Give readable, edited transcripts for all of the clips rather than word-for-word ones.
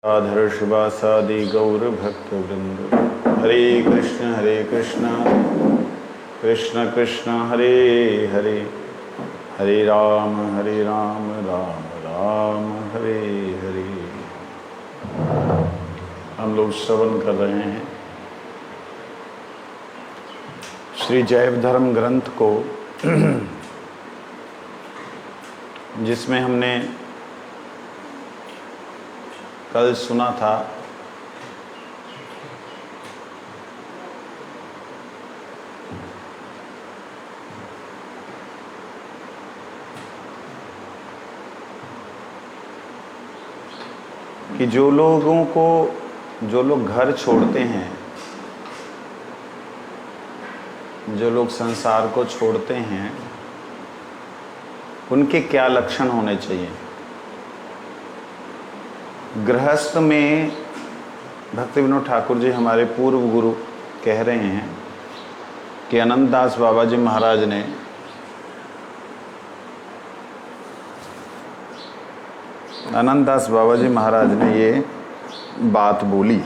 आधर शिवासादि गौर भक्त वृंद। हरे कृष्ण कृष्ण कृष्ण हरे हरे, हरे राम राम राम हरे हरे। हम लोग श्रवण कर रहे हैं श्री जैव धर्म ग्रंथ को, जिसमें हमने कल सुना था कि जो लोग घर छोड़ते हैं, जो लोग संसार को छोड़ते हैं, उनके क्या लक्षण होने चाहिए। गृहस्थ में भक्ति विनोद ठाकुर जी हमारे पूर्व गुरु कह रहे हैं कि अनंतदास बाबा जी महाराज ने ये बात बोली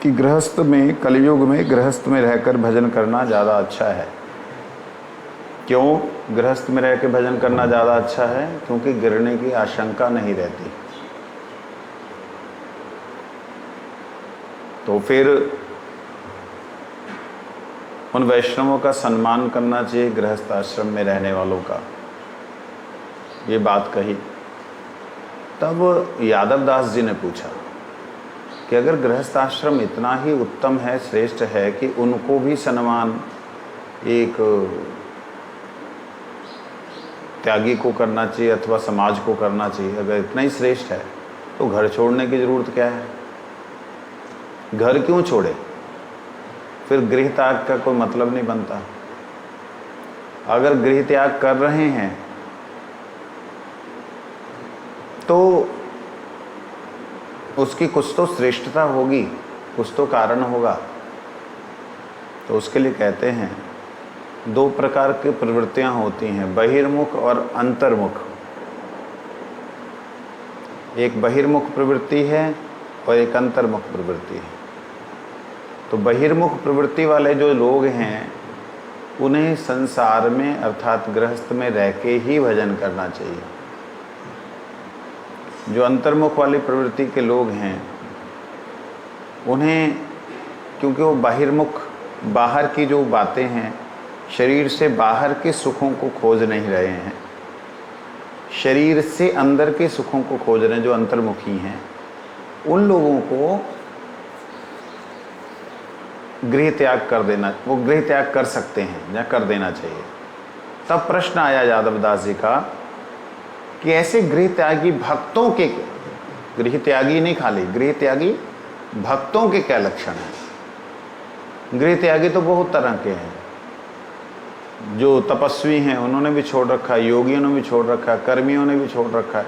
कि गृहस्थ में, कलयुग में गृहस्थ में रहकर भजन करना ज़्यादा अच्छा है। क्यों गृहस्थ में रह के भजन करना ज़्यादा अच्छा है? क्योंकि गिरने की आशंका नहीं रहती। तो फिर उन वैष्णवों का सम्मान करना चाहिए, गृहस्थ आश्रम में रहने वालों का। ये बात कही। तब यादव दास जी ने पूछा कि अगर गृहस्थ आश्रम इतना ही उत्तम है, श्रेष्ठ है, कि उनको भी सम्मान एक त्यागी को करना चाहिए अथवा समाज को करना चाहिए, अगर इतना ही श्रेष्ठ है तो घर छोड़ने की ज़रूरत क्या है? घर क्यों छोड़े? फिर गृह त्याग का कोई मतलब नहीं बनता। अगर गृह त्याग कर रहे हैं तो उसकी कुछ तो श्रेष्ठता होगी, कुछ तो कारण होगा। तो उसके लिए कहते हैं दो प्रकार की प्रवृत्तियां होती हैं, बहिर्मुख और अंतर्मुख। एक बहिर्मुख प्रवृत्ति है और एक अंतर्मुख प्रवृत्ति है। तो बहिर्मुख प्रवृत्ति वाले जो लोग हैं, उन्हें संसार में अर्थात गृहस्थ में रह के ही भजन करना चाहिए। जो अंतर्मुख वाली प्रवृत्ति के लोग हैं, उन्हें, क्योंकि वो बहिर्मुख, बाहर की जो बातें हैं, शरीर से बाहर के सुखों को खोज नहीं रहे हैं, शरीर से अंदर के सुखों को खोज रहे हैं, जो अंतर्मुखी हैं, उन लोगों को गृह त्याग कर देना, वो गृह त्याग कर सकते हैं या कर देना चाहिए। तब प्रश्न आया यादव दास जी का कि ऐसे गृह त्यागी भक्तों के, गृह त्यागी नहीं खाली, गृह त्यागी भक्तों के क्या लक्षण हैं? गृह त्यागी तो बहुत तरह के हैं। जो तपस्वी हैं उन्होंने भी छोड़ रखा है, योगियों ने भी छोड़ रखा है, कर्मियों ने भी छोड़ रखा है।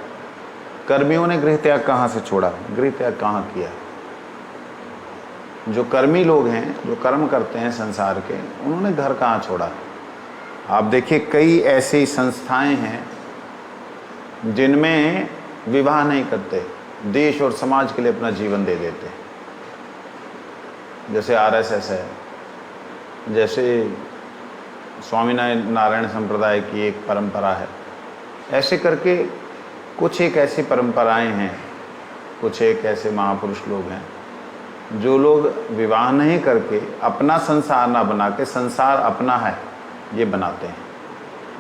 कर्मियों ने गृह त्याग कहाँ से छोड़ा? गृह त्याग कहाँ किया? जो कर्मी लोग हैं, जो कर्म करते हैं संसार के, उन्होंने घर कहाँ छोड़ा? आप देखिए कई ऐसी संस्थाएं हैं जिनमें विवाह नहीं करते, देश और समाज के लिए अपना जीवन दे देते। जैसे आरएसएस है, जैसे स्वामी नारायण संप्रदाय की एक परंपरा है। ऐसे करके कुछ एक ऐसी परंपराएं हैं, कुछ एक ऐसे महापुरुष लोग हैं जो लोग विवाह नहीं करके, अपना संसार ना बना के संसार अपना है ये बनाते हैं।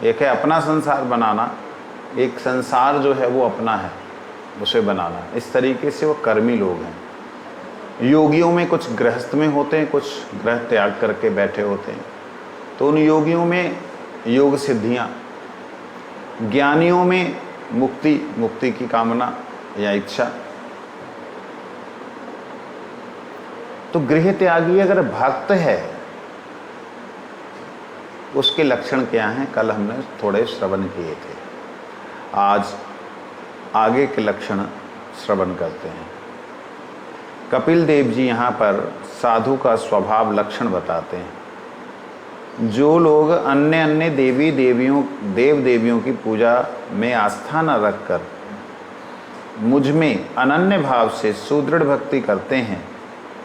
एक है अपना संसार बनाना, एक संसार जो है वो अपना है उसे बनाना। इस तरीके से वो कर्मी लोग हैं। योगियों में कुछ गृहस्थ में होते हैं, कुछ गृह त्याग करके बैठे होते हैं। तो उन योगियों में योग सिद्धियाँ, ज्ञानियों में मुक्ति की कामना या इच्छा। तो गृह त्यागी अगर भक्त है, उसके लक्षण क्या हैं? कल हमने थोड़े श्रवण किए थे। आज आगे के लक्षण श्रवण करते हैं। कपिल देव जी यहाँ पर साधु का स्वभाव लक्षण बताते हैं। जो लोग अन्य अन्य देवी देवियों, देव देवियों की पूजा में आस्था न रखकर मुझ में अनन्य भाव से सुदृढ़ भक्ति करते हैं,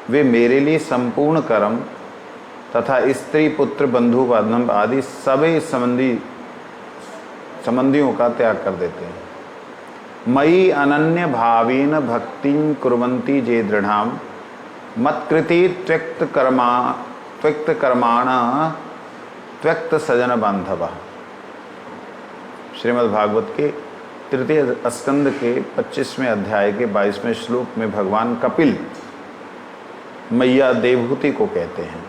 वे मेरे लिए संपूर्ण कर्म तथा स्त्री पुत्र बंधु बांधव आदि सभी संबंधियों का त्याग कर देते हैं। मयि अनन्य भावेन भक्तिं कुर्वन्ति जे दृढ़ाम मत्कृते त्यक्त कर्माण त्यक्त सजन बांधव। श्रीमद् भागवत के तृतीय स्कंद के 25वें अध्याय के 22वें श्लोक में भगवान कपिल मैया देवहूति को कहते हैं,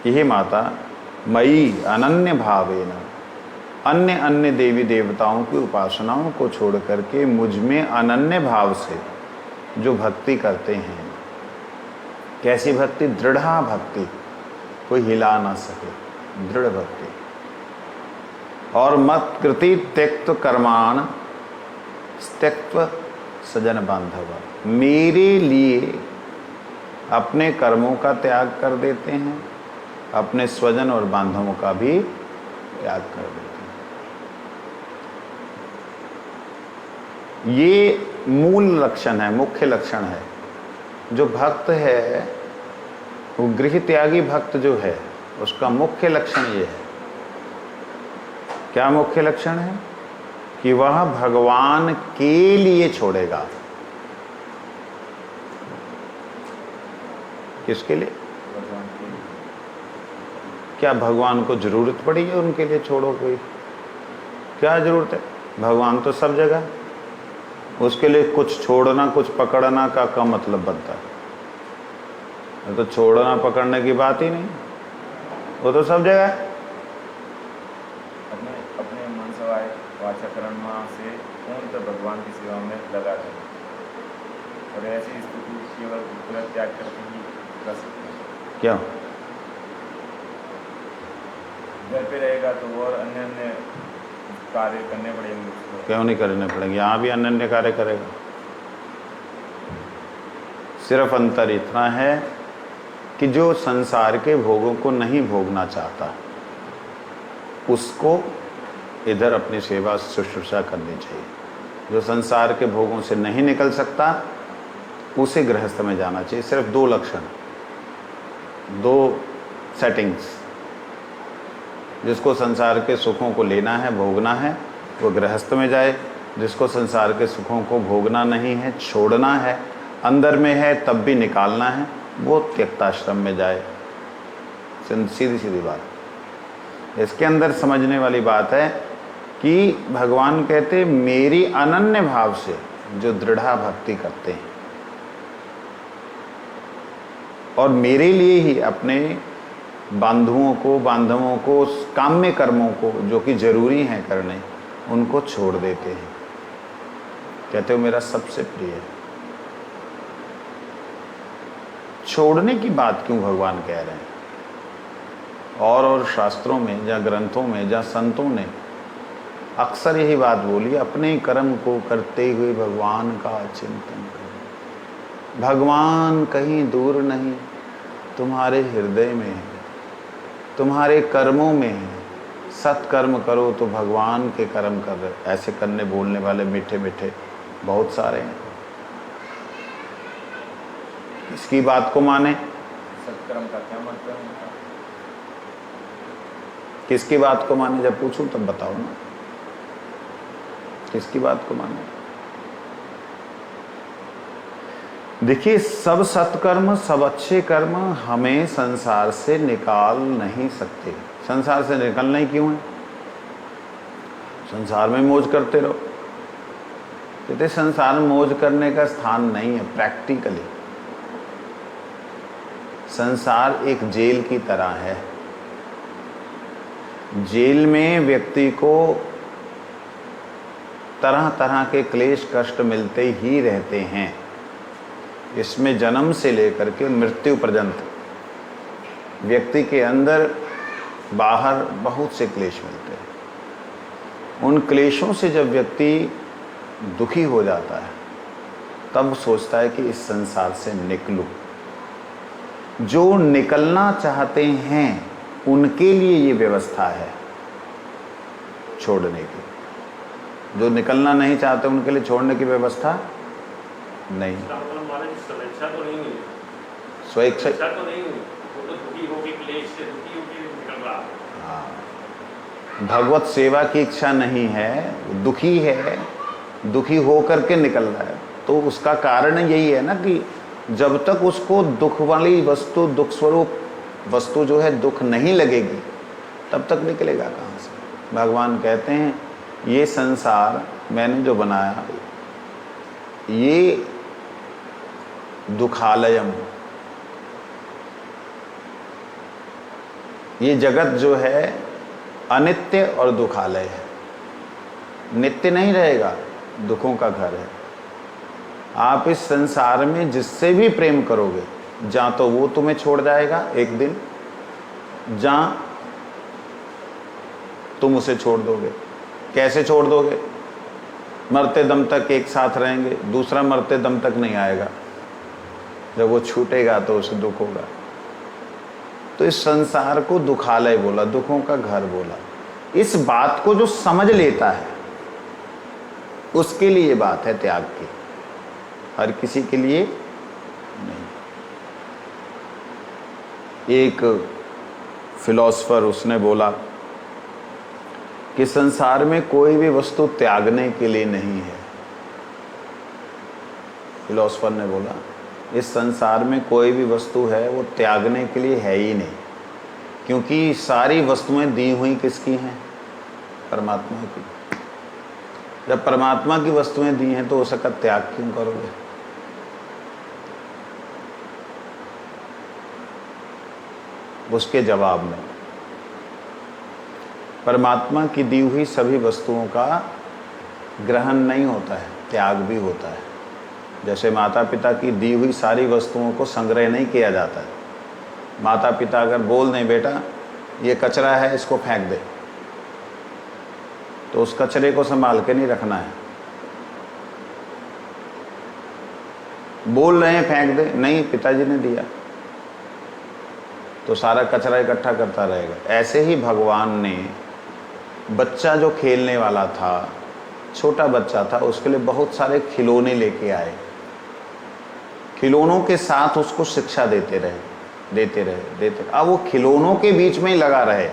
यही माता मयि अनन्य भावेन अन्य अन्य देवी देवताओं की उपासनाओं को छोड़ करके मुझ में अनन्य भाव से जो भक्ति करते हैं। कैसी भक्ति? दृढ़ा भक्ति, कोई हिला ना सके, दृढ़ भक्ति। और मत कृति त्यक्त कर्माण त्यक्त्व सजन बांधव, मेरे लिए अपने कर्मों का त्याग कर देते हैं, अपने स्वजन और बांधवों का भी त्याग कर देते हैं। ये मूल लक्षण है, मुख्य लक्षण है। जो भक्त है, वो गृह त्यागी भक्त जो है, उसका मुख्य लक्षण ये है। क्या मुख्य लक्षण है? कि वह भगवान के लिए छोड़ेगा। किसके लिए? क्या भगवान को जरूरत पड़ी है उनके लिए छोड़ो? कोई क्या जरूरत है? भगवान तो सब जगह है। उसके लिए कुछ छोड़ना कुछ पकड़ना का मतलब बनता है? तो छोड़ना पकड़ने की बात ही नहीं, वो तो सब जगह है। अपने मन सवाय वाचा कर्म से पूर्णतः भगवान की सेवा में लगा दें, और ऐसी स्थिति केवल पूरा त्याग करके ही कर सकते हैं। क्या घर पे रहेगा तो और अन्य अन्य कार्य करने पड़ेंगे उसको। क्यों नहीं करने पड़ेंगे? यहाँ भी अन्य कार्य करेगा। सिर्फ अंतर इतना है कि जो संसार के भोगों को नहीं भोगना चाहता, उसको इधर अपनी सेवा शुश्रूषा करनी चाहिए। जो संसार के भोगों से नहीं निकल सकता, उसे गृहस्थ में जाना चाहिए। सिर्फ दो लक्षण, दो सेटिंग्स। जिसको संसार के सुखों को लेना है, भोगना है, वो गृहस्थ में जाए। जिसको संसार के सुखों को भोगना नहीं है, छोड़ना है, अंदर में है तब भी निकालना है, वो त्यक्ताश्रम में जाए। सीधी सीधी बात। इसके अंदर समझने वाली बात है कि भगवान कहते मेरी अनन्य भाव से जो दृढ़ा भक्ति करते हैं और मेरे लिए ही अपने बांधवों को काम्य कर्मों को जो कि जरूरी हैं करने, उनको छोड़ देते हैं। कहते हो मेरा सबसे प्रिय है। छोड़ने की बात क्यों भगवान कह रहे हैं? और शास्त्रों में या ग्रंथों में या संतों ने अक्सर यही बात बोली, अपने कर्म को करते हुए भगवान का चिंतन करो। भगवान कहीं दूर नहीं, तुम्हारे हृदय में है, तुम्हारे कर्मों में है। सत्कर्म करो तो भगवान के कर्म कर रहे। ऐसे करने बोलने वाले मीठे मीठे बहुत सारे हैं। इसकी बात को माने। सत्कर्म का क्या मतलब है? किसकी बात को माने? जब पूछूं तब बताओ ना, किसकी बात को माने? देखिए, सब सत्कर्म, सब अच्छे कर्म हमें संसार से निकाल नहीं सकते। संसार से निकलना ही क्यों है? संसार में मौज करते रहो। कहते संसार में मौज करने का स्थान नहीं है। प्रैक्टिकली संसार एक जेल की तरह है। जेल में व्यक्ति को तरह तरह के क्लेश कष्ट मिलते ही रहते हैं। इसमें जन्म से लेकर के मृत्यु पर्यंत व्यक्ति के अंदर बाहर बहुत से क्लेश मिलते हैं। उन क्लेशों से जब व्यक्ति दुखी हो जाता है, तब सोचता है कि इस संसार से निकलूं। जो निकलना चाहते हैं उनके लिए ये व्यवस्था है छोड़ने की। जो निकलना नहीं चाहते उनके लिए छोड़ने की व्यवस्था नहीं, इसका मतलब हमारी स्वेच्छा तो नहीं हुई, स्वेच्छा। स्वेच्छा तो नहीं हुई, वो तो दुखी होके क्लेश से दुखी होके निकल रहा है। हाँ, भगवत सेवा की इच्छा नहीं है, दुखी है, दुखी हो करके निकल रहा है। तो उसका कारण यही है ना कि जब तक उसको दुख वाली वस्तु, दुख स्वरूप वस्तु जो है दुख नहीं लगेगी, तब तक निकलेगा कहाँ से। भगवान कहते हैं ये संसार मैंने जो बनाया ये दुखालयम, ये जगत जो है अनित्य और दुखालय है, नित्य नहीं रहेगा, दुखों का घर है। आप इस संसार में जिससे भी प्रेम करोगे, जहाँ तो वो तुम्हें छोड़ जाएगा एक दिन, जहाँ तुम उसे छोड़ दोगे। कैसे छोड़ दोगे? मरते दम तक एक साथ रहेंगे, दूसरा मरते दम तक नहीं आएगा। जब वो छूटेगा तो उसे दुख होगा। तो इस संसार को दुखालय बोला, दुखों का घर बोला। इस बात को जो समझ लेता है उसके लिए ये बात है त्याग की, हर किसी के लिए नहीं। एक फिलॉसफर उसने बोला कि संसार में कोई भी वस्तु त्यागने के लिए नहीं है। फिलॉसफर ने बोला इस संसार में कोई भी वस्तु है वो त्यागने के लिए है ही नहीं, क्योंकि सारी वस्तुएं दी हुई किसकी हैं? परमात्मा की। जब परमात्मा की वस्तुएं दी हैं तो उसका त्याग क्यों करोगे? उसके जवाब में परमात्मा की दी हुई सभी वस्तुओं का ग्रहण नहीं होता है, त्याग भी होता है। जैसे माता पिता की दी हुई सारी वस्तुओं को संग्रह नहीं किया जाता है। माता पिता अगर बोल दें बेटा ये कचरा है इसको फेंक दे, तो उस कचरे को संभाल के नहीं रखना है। बोल रहे हैं फेंक दे, नहीं पिताजी ने दिया, तो सारा कचरा इकट्ठा करता रहेगा। ऐसे ही भगवान ने बच्चा जो खेलने वाला था, छोटा बच्चा था, उसके लिए बहुत सारे खिलौने लेके आए। खिलौनों के साथ उसको शिक्षा देते रहे। अब वो खिलौनों के बीच में ही लगा रहे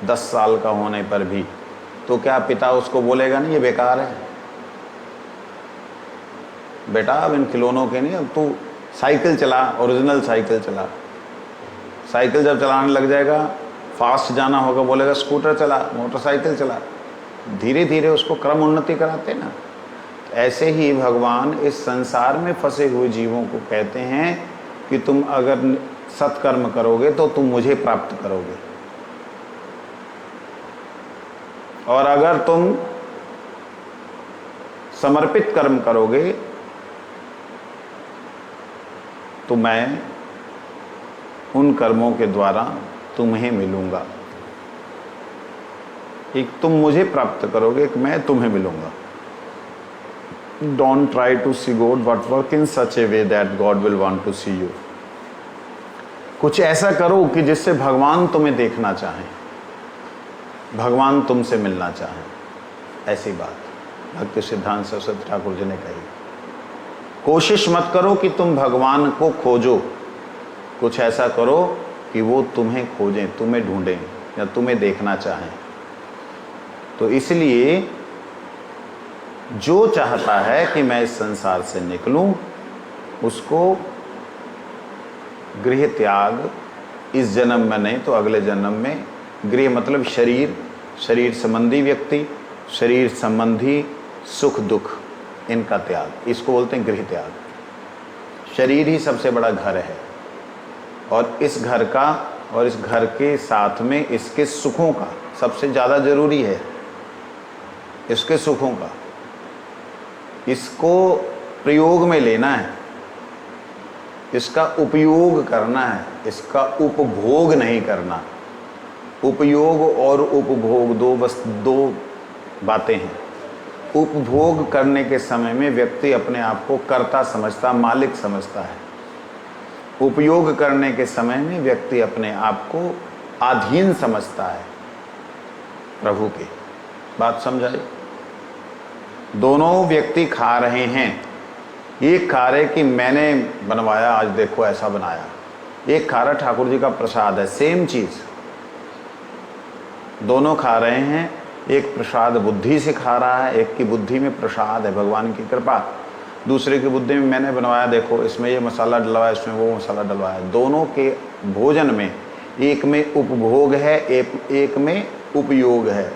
10 साल का होने पर भी, तो क्या पिता उसको बोलेगा नहीं ये बेकार है? बेटा अब इन खिलौनों के नहीं, अब तू साइकिल चला, ओरिजिनल साइकिल चला। साइकिल जब चलाने लग जाएगा, फास्ट जाना होगा, बोलेगा स्कूटर चला, मोटरसाइकिल चला। धीरे धीरे उसको क्रम उन्नति कराते ना। ऐसे ही भगवान इस संसार में फंसे हुए जीवों को कहते हैं कि तुम अगर सत्कर्म करोगे तो तुम मुझे प्राप्त करोगे, और अगर तुम समर्पित कर्म करोगे तो मैं उन कर्मों के द्वारा तुम्हें मिलूंगा। एक तुम मुझे प्राप्त करोगे, एक मैं तुम्हें मिलूंगा। Don't try to see God, but work in such a way that God will want to see you. कुछ ऐसा करो कि जिससे भगवान तुम्हें देखना चाहें, भगवान तुमसे मिलना चाहें। ऐसी बात भक्ति सिद्धांत सरस्वती ठाकुर जी ने कही। कोशिश मत करो कि तुम भगवान को खोजो, कुछ ऐसा करो कि वो तुम्हें खोजें, तुम्हें ढूंढें या तुम्हें देखना चाहें। तो इसलिए जो चाहता है कि मैं इस संसार से निकलूं, उसको गृह त्याग इस जन्म में नहीं तो अगले जन्म में, गृह मतलब शरीर, शरीर संबंधी व्यक्ति, शरीर संबंधी सुख दुख, इनका त्याग, इसको बोलते हैं गृह त्याग। शरीर ही सबसे बड़ा घर है, और इस घर का और इस घर के साथ में इसके सुखों का सबसे ज़्यादा जरूरी है। इसके सुखों का, इसको प्रयोग में लेना है, इसका उपयोग करना है, इसका उपभोग नहीं करना। उपयोग और उपभोग दो बातें हैं। उपभोग करने के समय में व्यक्ति अपने आप को कर्ता समझता, मालिक समझता है। उपयोग करने के समय में व्यक्ति अपने आप को अधीन समझता है प्रभु के। बात समझाई? दोनों व्यक्ति खा रहे हैं, ये खा रहे कि मैंने बनवाया, आज देखो ऐसा बनाया। एक खा रहा ठाकुर जी का प्रसाद है, सेम चीज़ दोनों खा रहे हैं। एक प्रसाद बुद्धि से खा रहा है, एक की बुद्धि में प्रसाद है, भगवान की कृपा। दूसरे की बुद्धि में मैंने बनवाया, देखो इसमें ये मसाला डलवाया, इसमें वो मसाला डलवाया। दोनों के भोजन में एक में उपभोग है, एक में उपयोग है।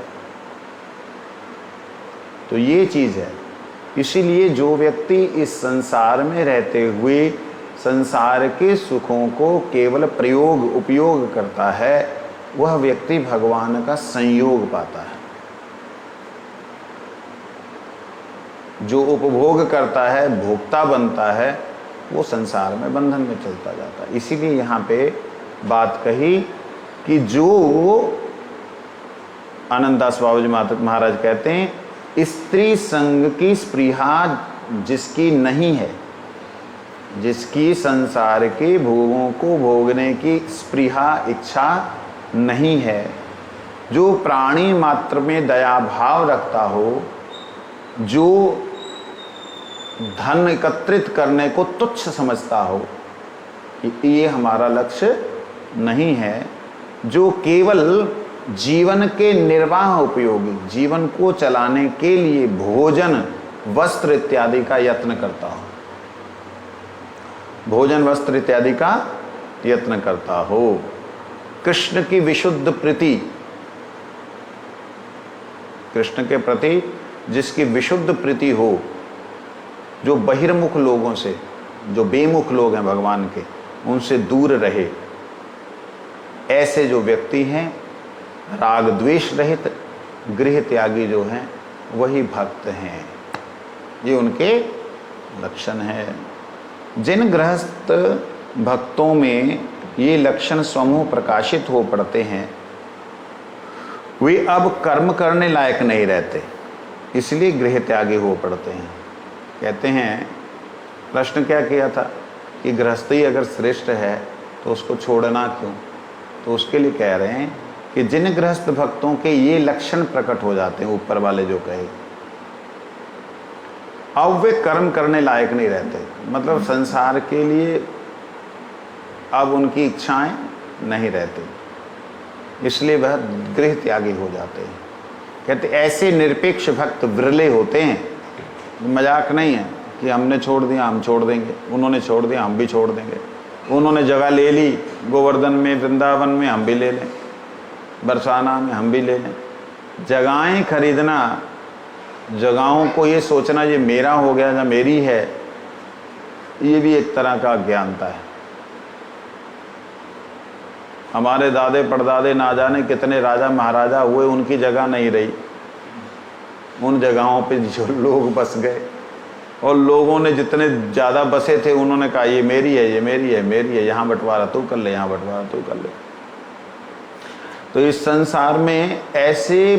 तो ये चीज़ है। इसीलिए जो व्यक्ति इस संसार में रहते हुए संसार के सुखों को केवल प्रयोग उपयोग करता है, वह व्यक्ति भगवान का संयोग पाता है। जो उपभोग करता है, भोक्ता बनता है, वो संसार में बंधन में चलता जाता है। इसीलिए यहाँ पे बात कही कि जो आनंददास बाबू जी महाराज कहते हैं, स्त्री संग की स्पृहा जिसकी नहीं है, जिसकी संसार के भोगों को भोगने की स्पृहा इच्छा नहीं है, जो प्राणी मात्र में दया भाव रखता हो, जो धन एकत्रित करने को तुच्छ समझता हो कि ये हमारा लक्ष्य नहीं है, जो केवल जीवन के निर्वाह उपयोगी, जीवन को चलाने के लिए भोजन वस्त्र इत्यादि का यत्न करता हो, भोजन वस्त्र इत्यादि का यत्न करता हो, कृष्ण की विशुद्ध प्रीति, कृष्ण के प्रति जिसकी विशुद्ध प्रीति हो, जो बहिर्मुख लोगों से, जो बेमुख लोग हैं भगवान के, उनसे दूर रहे, ऐसे जो व्यक्ति हैं, राग द्वेष रहित गृह त्यागी जो हैं, वही भक्त हैं। ये उनके लक्षण हैं। जिन गृहस्थ भक्तों में ये लक्षण समूह प्रकाशित हो पड़ते हैं, वे अब कर्म करने लायक नहीं रहते, इसलिए गृह त्यागी हो पड़ते हैं। कहते हैं, प्रश्न क्या किया था कि गृहस्थी अगर श्रेष्ठ है तो उसको छोड़ना क्यों? तो उसके लिए कह रहे हैं कि जिन गृहस्थ भक्तों के ये लक्षण प्रकट हो जाते हैं, ऊपर वाले जो कहे, अब वे कर्म करने लायक नहीं रहते, मतलब संसार के लिए अब उनकी इच्छाएं नहीं रहती, इसलिए वह गृह त्यागी हो जाते हैं। कहते ऐसे निरपेक्ष भक्त विरले होते हैं। मजाक नहीं है कि हमने छोड़ दिया हम छोड़ देंगे, उन्होंने छोड़ दिया हम भी छोड़ देंगे, उन्होंने जगह ले ली गोवर्धन में, वृंदावन में, हम भी ले लें, बरसाना में हम भी ले लें। जगहें खरीदना, जगहों को ये सोचना ये मेरा हो गया या मेरी है, ये भी एक तरह का अज्ञानता है। हमारे दादे परदादे ना जाने कितने राजा महाराजा हुए, उनकी जगह नहीं रही, उन जगहों पे जो लोग बस गए, और लोगों ने जितने ज़्यादा बसे थे उन्होंने कहा ये मेरी है, ये मेरी है, मेरी है, यहाँ बंटवारा तू कर ले, यहाँ बंटवारा तू कर ले। तो इस संसार में ऐसे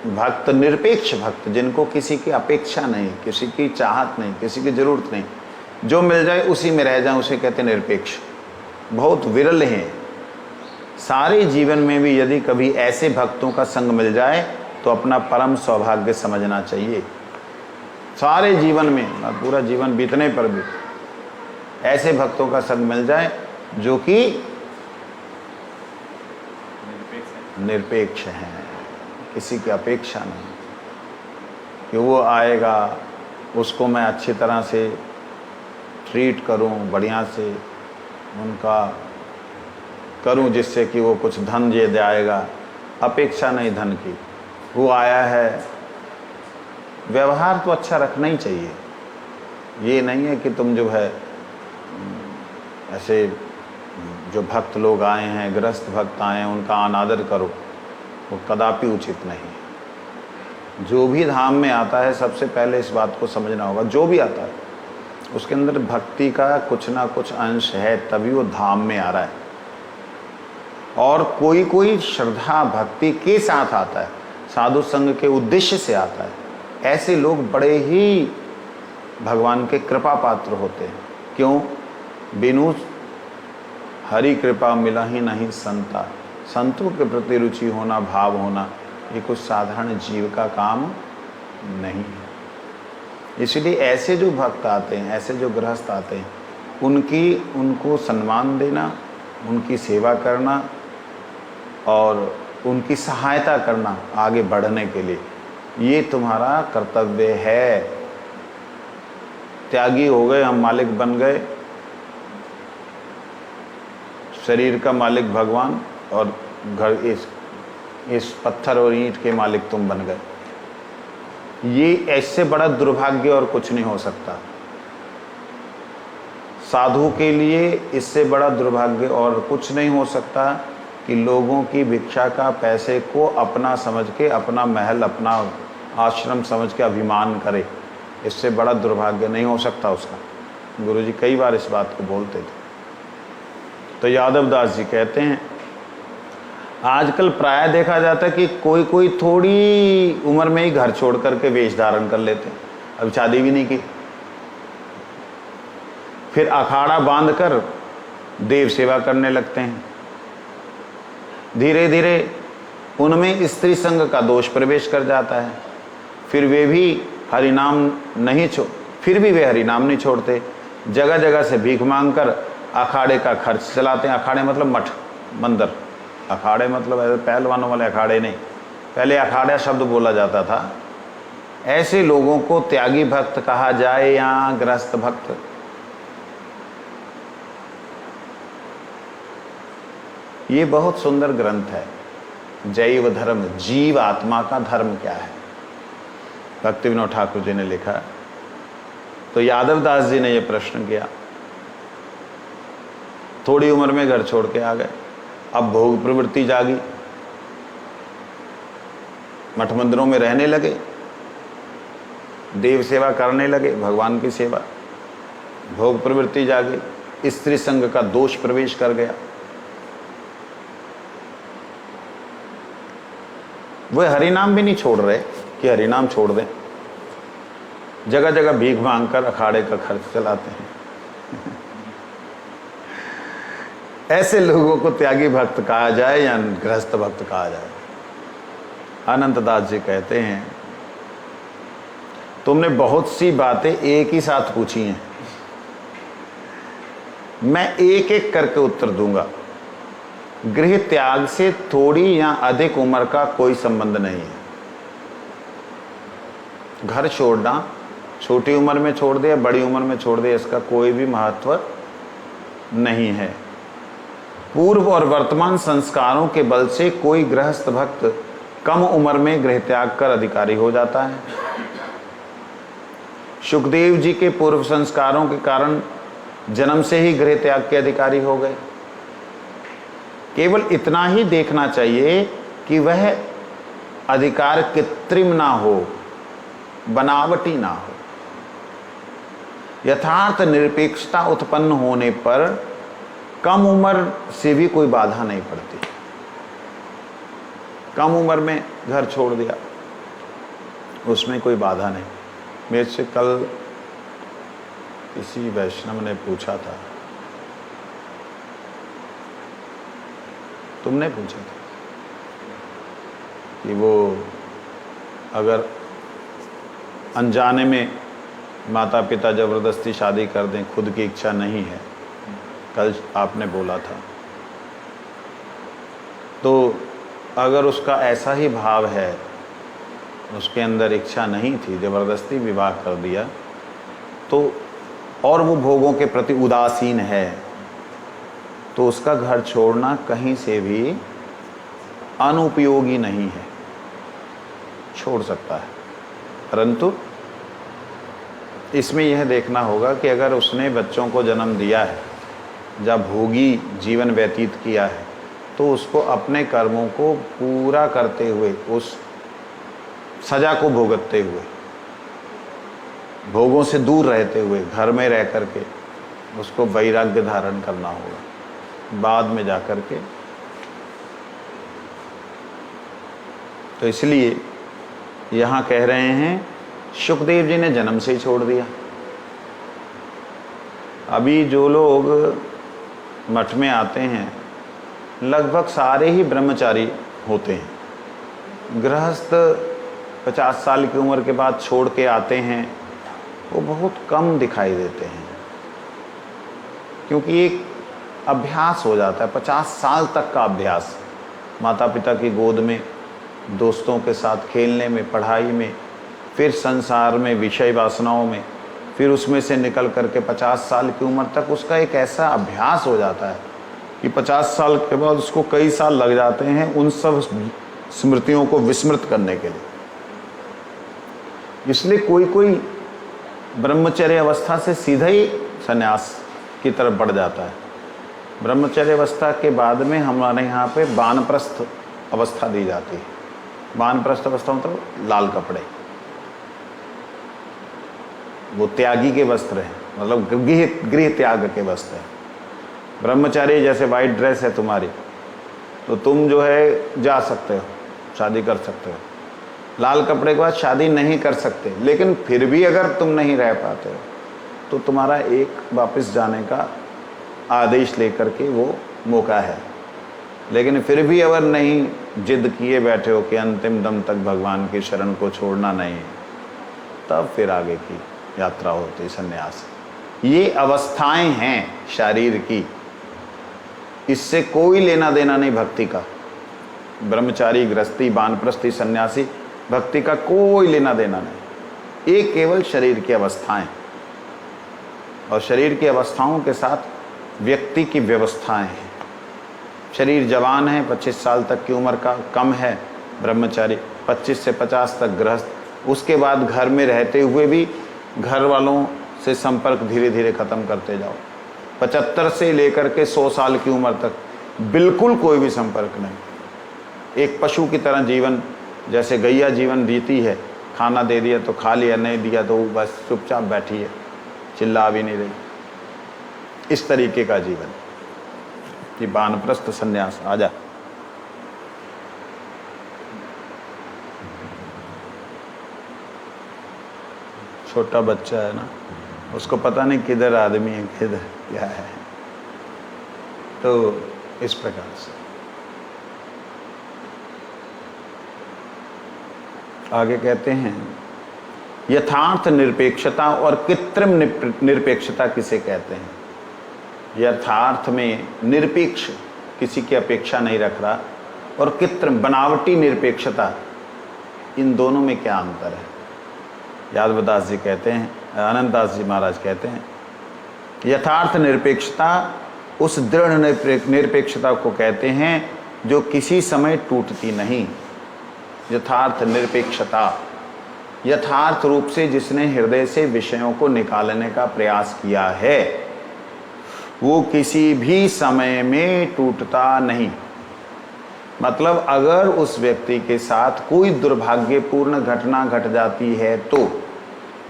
भक्त, निरपेक्ष भक्त, जिनको किसी की अपेक्षा नहीं, किसी की चाहत नहीं, किसी की जरूरत नहीं, जो मिल जाए उसी में रह जाए, उसे कहते हैं निरपेक्ष। बहुत विरल हैं। सारे जीवन में भी यदि कभी ऐसे भक्तों का संग मिल जाए तो अपना परम सौभाग्य समझना चाहिए। सारे जीवन में, पूरा जीवन बीतने पर भी ऐसे भक्तों का संग मिल जाए जो कि निरपेक्ष हैं, किसी की अपेक्षा नहीं कि वो आएगा उसको मैं अच्छी तरह से ट्रीट करूं, बढ़िया से उनका करूं जिससे कि वो कुछ धन ये दे आएगा। अपेक्षा नहीं धन की, वो आया है, व्यवहार तो अच्छा रखना ही चाहिए। ये नहीं है कि तुम जो है ऐसे जो भक्त लोग आए हैं, गृहस्थ भक्त आए हैं, उनका अनादर करो, वो कदापि उचित नहीं। जो भी धाम में आता है सबसे पहले इस बात को समझना होगा, जो भी आता है उसके अंदर भक्ति का कुछ ना कुछ अंश है, तभी वो धाम में आ रहा है। और कोई कोई श्रद्धा भक्ति के साथ आता है, साधु संग के उद्देश्य से आता है। ऐसे लोग बड़े ही भगवान के कृपा पात्र होते हैं। क्यों? बिनु हरि कृपा मिला ही नहीं संता। संतों के प्रति रुचि होना, भाव होना, ये कुछ साधारण जीव का काम नहीं है। इसलिए ऐसे जो भक्त आते हैं, ऐसे जो गृहस्थ आते हैं, उनको सम्मान देना, उनकी सेवा करना और उनकी सहायता करना आगे बढ़ने के लिए, ये तुम्हारा कर्तव्य है। त्यागी हो गए, हम मालिक बन गए, शरीर का मालिक भगवान और घर इस पत्थर और ईंट के मालिक तुम बन गए। ये ऐसे बड़ा दुर्भाग्य और कुछ नहीं हो सकता। साधु के लिए इससे बड़ा दुर्भाग्य और कुछ नहीं हो सकता कि लोगों की भिक्षा का पैसे को अपना समझ के, अपना महल, अपना आश्रम समझ के अभिमान करे। इससे बड़ा दुर्भाग्य नहीं हो सकता उसका। गुरुजी कई बार इस बात को बोलते थे। तो यादव दास जी कहते हैं, आजकल प्राय देखा जाता है कि कोई कोई थोड़ी उम्र में ही घर छोड़ करके वेश धारण कर लेते हैं, अब शादी भी नहीं की, फिर अखाड़ा बांधकर देव सेवा करने लगते हैं। धीरे धीरे उनमें स्त्री संग का दोष प्रवेश कर जाता है। फिर वे भी हरिनाम फिर भी वे हरिनाम नहीं छोड़ते। जगह जगह से भीख मांगकर अखाड़े का खर्च चलाते हैं। अखाड़े मतलब मठ मंदिर, अखाड़े मतलब ऐसे पहलवानों वाले अखाड़े नहीं, पहले अखाड़ा शब्द बोला जाता था। ऐसे लोगों को त्यागी भक्त कहा जाए या गृहस्थ भक्त, ये बहुत सुंदर ग्रंथ है। जैव धर्म, जीव आत्मा का धर्म क्या है, भक्ति विनोद ठाकुर जी ने लिखा। तो यादव दास जी ने यह प्रश्न किया। थोड़ी उम्र में घर छोड़ के आ गए, अब भोग प्रवृत्ति जागी, मठ मंदिरों में रहने लगे, देव सेवा करने लगे, भगवान की सेवा, भोग प्रवृत्ति जागी, स्त्री संग का दोष प्रवेश कर गया। वह हरिनाम भी नहीं छोड़ रहे कि हरिनाम छोड़ दें, जगह जगह भीख मांगकर अखाड़े का खर्च चलाते हैं। ऐसे लोगों को त्यागी भक्त कहा जाए या गृहस्थ भक्त कहा जाए। अनंत दास जी कहते हैं, तुमने बहुत सी बातें एक ही साथ पूछी हैं, मैं एक एक करके उत्तर दूंगा। गृह त्याग से थोड़ी या अधिक उम्र का कोई संबंध नहीं है। घर छोड़ना, छोटी उम्र में छोड़ दे या बड़ी उम्र में छोड़ दे, इसका कोई भी महत्व नहीं है। पूर्व और वर्तमान संस्कारों के बल से कोई गृहस्थ भक्त कम उम्र में गृह त्याग कर अधिकारी हो जाता है। सुखदेव जी के पूर्व संस्कारों के कारण जन्म से ही गृह त्याग के अधिकारी हो गए। केवल इतना ही देखना चाहिए कि वह अधिकार कृत्रिम ना हो, बनावटी ना हो। यथार्थ निरपेक्षता उत्पन्न होने पर कम उम्र से भी कोई बाधा नहीं पड़ती। कम उम्र में घर छोड़ दिया, उसमें कोई बाधा नहीं। मेरे से कल किसी वैष्णव ने पूछा था, तुमने पूछा था कि वो अगर अनजाने में माता पिता जबरदस्ती शादी कर दें, खुद की इच्छा नहीं है, कल आपने बोला था, तो अगर उसका ऐसा ही भाव है, उसके अंदर इच्छा नहीं थी, जबरदस्ती विवाह कर दिया, तो और वो भोगों के प्रति उदासीन है, तो उसका घर छोड़ना कहीं से भी अनुपयोगी नहीं है, छोड़ सकता है। परंतु इसमें यह देखना होगा कि अगर उसने बच्चों को जन्म दिया है, जब भोगी जीवन व्यतीत किया है, तो उसको अपने कर्मों को पूरा करते हुए, उस सजा को भुगतते हुए, भोगों से दूर रहते हुए, घर में रह करके उसको वैराग्य धारण करना होगा बाद में जाकर के। तो इसलिए यहाँ कह रहे हैं, सुखदेव जी ने जन्म से ही छोड़ दिया। अभी जो लोग मठ में आते हैं, लगभग सारे ही ब्रह्मचारी होते हैं। गृहस्थ 50 साल की उम्र के बाद छोड़ के आते हैं, वो बहुत कम दिखाई देते हैं, क्योंकि एक अभ्यास हो जाता है 50 साल तक का अभ्यास, माता पिता की गोद में, दोस्तों के साथ खेलने में, पढ़ाई में, फिर संसार में, विषय वासनाओं में, फिर उसमें से निकल करके 50 साल की उम्र तक उसका एक ऐसा अभ्यास हो जाता है कि 50 साल के बाद उसको कई साल लग जाते हैं उन सब स्मृतियों को विस्मृत करने के लिए। इसलिए कोई कोई ब्रह्मचर्य अवस्था से सीधा ही संन्यास की तरफ बढ़ जाता है। ब्रह्मचर्य अवस्था के बाद में हमारे यहाँ पे वानप्रस्थ अवस्था दी जाती है। वानप्रस्थ अवस्था मतलब लाल कपड़े, वो त्यागी के वस्त्र हैं, मतलब गृह त्याग के वस्त्र हैं। ब्रह्मचारी जैसे वाइट ड्रेस है तुम्हारी, तो तुम जो है जा सकते हो, शादी कर सकते हो। लाल कपड़े के बाद शादी नहीं कर सकते, लेकिन फिर भी अगर तुम नहीं रह पाते हो तो तुम्हारा एक वापस जाने का आदेश लेकर के वो मौका है। लेकिन फिर भी अगर नहीं जिद किए बैठे हो कि अंतिम दम तक भगवान की शरण को छोड़ना नहीं है, तब फिर आगे की यात्रा होती संन्यास। ये अवस्थाएं हैं शरीर की, इससे कोई लेना देना नहीं भक्ति का। ब्रह्मचारी, गृहस्थी, वानप्रस्थी, सन्यासी, भक्ति का कोई लेना देना नहीं। ये केवल शरीर की अवस्थाएं, और शरीर की अवस्थाओं के साथ व्यक्ति की व्यवस्थाएं हैं। शरीर जवान है, 25 साल तक की उम्र का, कम है ब्रह्मचारी, 25 से 50 तक गृहस्थ, उसके बाद घर में रहते हुए भी घर वालों से संपर्क धीरे धीरे खत्म करते जाओ। 75 से लेकर के 100 साल की उम्र तक बिल्कुल कोई भी संपर्क नहीं। एक पशु की तरह जीवन, जैसे गैया जीवन जीती है, खाना दे दिया तो खा लिया, नहीं दिया तो बस चुपचाप बैठी है, चिल्ला भी नहीं रही। इस तरीके का जीवन कि वानप्रस्थ संन्यास। आजा, छोटा बच्चा है ना, उसको पता नहीं किधर आदमी है, किधर क्या है। तो इस प्रकार से आगे कहते हैं, यथार्थ निरपेक्षता और कृत्रिम निरपेक्षता किसे कहते हैं। यथार्थ में निरपेक्ष, किसी की अपेक्षा नहीं रख रहा, और कृत्रिम बनावटी निरपेक्षता, इन दोनों में क्या अंतर है। यादवदास जी कहते हैं, अनंतदास जी महाराज कहते हैं, यथार्थ निरपेक्षता उस दृढ़ निरपेक्षता को कहते हैं जो किसी समय टूटती नहीं। यथार्थ निरपेक्षता, यथार्थ रूप से जिसने हृदय से विषयों को निकालने का प्रयास किया है, वो किसी भी समय में टूटता नहीं। मतलब अगर उस व्यक्ति के साथ कोई दुर्भाग्यपूर्ण घटना घट जाती है तो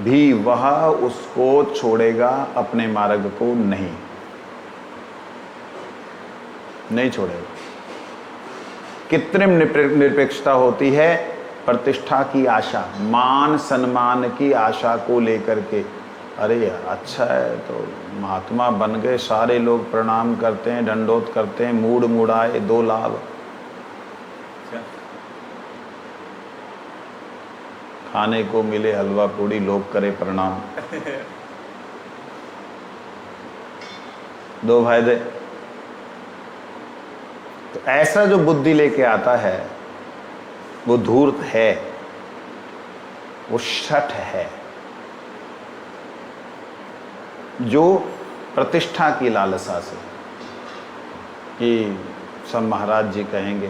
भी वह उसको छोड़ेगा, अपने मार्ग को नहीं छोड़ेगा। कृत्रिम निरपेक्षता होती है प्रतिष्ठा की आशा, मान सम्मान की आशा को लेकर के, अरे यार अच्छा है तो महात्मा बन गए, सारे लोग प्रणाम करते हैं, दंडोत करते हैं, मूड मुड़ाए, 2 लाभ। खाने को मिले हलवा पूड़ी, लोग करे प्रणाम, 2 फायदे। तो ऐसा जो बुद्धि लेके आता है वो धूर्त है, वो शठ है, जो प्रतिष्ठा की लालसा से कि सब महाराज जी कहेंगे,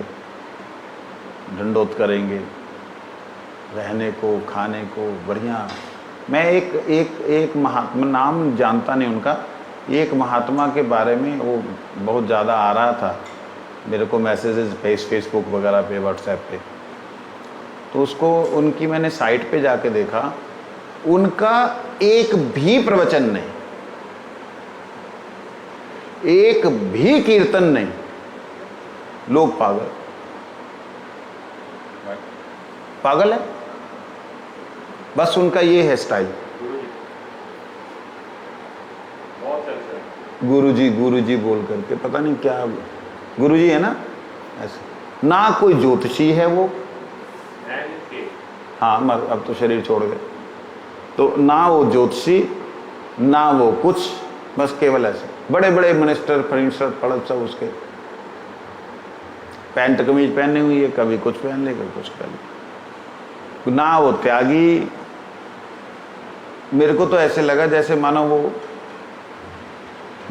दंडोत करेंगे, रहने को, खाने को बढ़िया। मैं एक महात्मा, नाम जानता नहीं उनका, एक महात्मा के बारे में वो बहुत ज़्यादा आ रहा था मेरे को मैसेजेस फेसबुक वगैरह पे, व्हाट्सएप पे, तो उसको उनकी मैंने साइट पे जाके देखा, उनका एक भी प्रवचन नहीं, एक भी कीर्तन नहीं, लोग पागल है, बस उनका ये है स्टाइल। गुरुजी बोल करके पता नहीं क्या, गुरुजी है ना, ऐसे ना कोई ज्योतिषी है वो, हाँ अब तो शरीर छोड़ गए, तो ना वो ज्योतिषी ना वो कुछ, बस केवल ऐसे बड़े बड़े मिनिस्टर फर्नीचर पड़त सब उसके पैंट कमीज पहने हुई है, कभी कुछ पहन ले कभी कुछ पहन ले। ना वो त्यागी, मेरे को तो ऐसे लगा जैसे मानो वो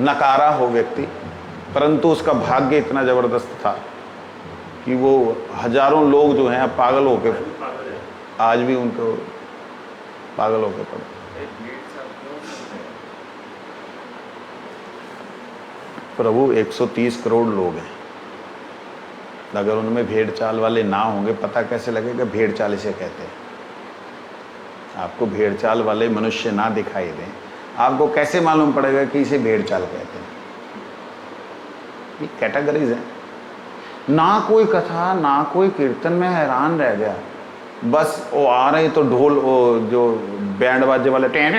नकारा हो व्यक्ति, परंतु उसका भाग्य इतना जबरदस्त था कि वो हजारों लोग जो हैं पागल होके, आज भी उनको पागल होके पड़े। प्रभु 130 करोड़ लोग हैं, अगर उनमें भेड़ चाल वाले ना होंगे, पता कैसे लगेगा भेड़ चाल इसे कहते हैं। आपको भेड़ चाल वाले मनुष्य ना दिखाई दें, आपको कैसे मालूम पड़ेगा कि इसे भेड़ चाल कहते हैं? ये कैटेगरीज हैं। ना कोई कथा ना कोई कीर्तन में हैरान रह गया, बस वो आ रहे तो ढोल, वो जो बैंड बाजे वाले टें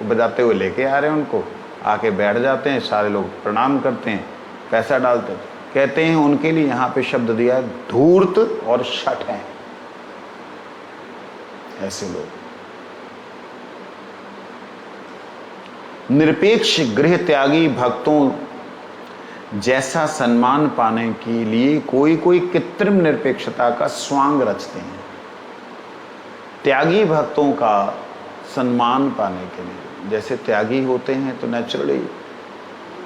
बजाते हुए लेके आ रहे हैं, उनको आके बैठ जाते हैं, सारे लोग प्रणाम करते हैं, पैसा डालते हैं, कहते हैं उनके लिए यहाँ पे शब्द दिया है धूर्त और शठ है। ऐसे लोग निरपेक्ष गृह त्यागी भक्तों जैसा सम्मान पाने के लिए कोई कोई कृत्रिम निरपेक्षता का स्वांग रचते हैं। त्यागी भक्तों का सम्मान पाने के लिए, जैसे त्यागी होते हैं तो नेचुरली,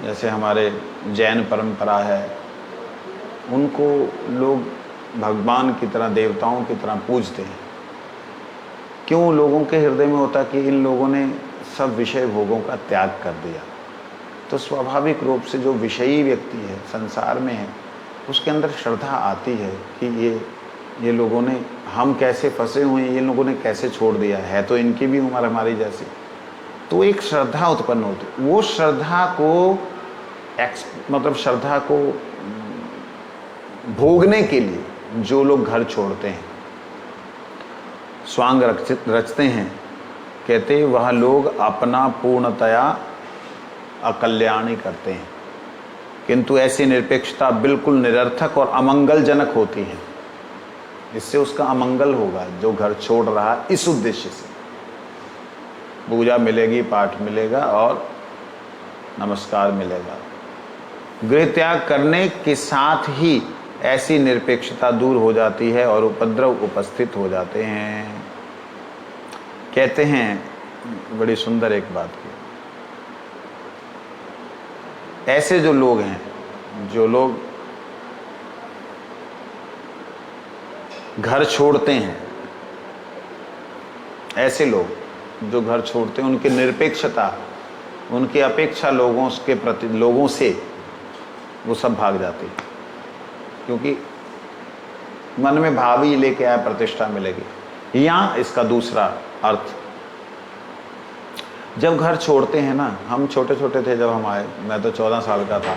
जैसे हमारे जैन परंपरा है, उनको लोग भगवान की तरह देवताओं की तरह पूजते हैं। क्यों? लोगों के हृदय में होता कि इन लोगों ने सब विषय भोगों का त्याग कर दिया, तो स्वाभाविक रूप से जो विषयी व्यक्ति है संसार में है, उसके अंदर श्रद्धा आती है कि ये लोगों ने, हम कैसे फंसे हुए हैं, ये लोगों ने कैसे छोड़ दिया है, तो इनकी भी उम्र हमारी जैसी। तो एक श्रद्धा उत्पन्न होती है। वो श्रद्धा को मतलब श्रद्धा को भोगने के लिए जो लोग घर छोड़ते हैं, स्वांग रचते हैं, कहते वह लोग अपना पूर्णतया अकल्याणी करते हैं, किंतु ऐसी निरपेक्षता बिल्कुल निरर्थक और अमंगलजनक होती है। इससे उसका अमंगल होगा जो घर छोड़ रहा है। इस उद्देश्य से पूजा मिलेगी, पाठ मिलेगा और नमस्कार मिलेगा। गृह त्याग करने के साथ ही ऐसी निरपेक्षता दूर हो जाती है और उपद्रव उपस्थित हो जाते हैं। कहते हैं बड़ी सुंदर एक बात की, ऐसे जो लोग हैं, जो लोग घर छोड़ते हैं, ऐसे लोग जो घर छोड़ते हैं, उनकी निरपेक्षता, उनकी अपेक्षा लोगों के प्रति, लोगों से वो सब भाग जाती है, क्योंकि मन में भाव ही लेके आया प्रतिष्ठा मिलेगी। या इसका दूसरा अर्थ, जब घर छोड़ते हैं ना, हम छोटे छोटे थे जब हम आए, मैं तो 14 साल का था,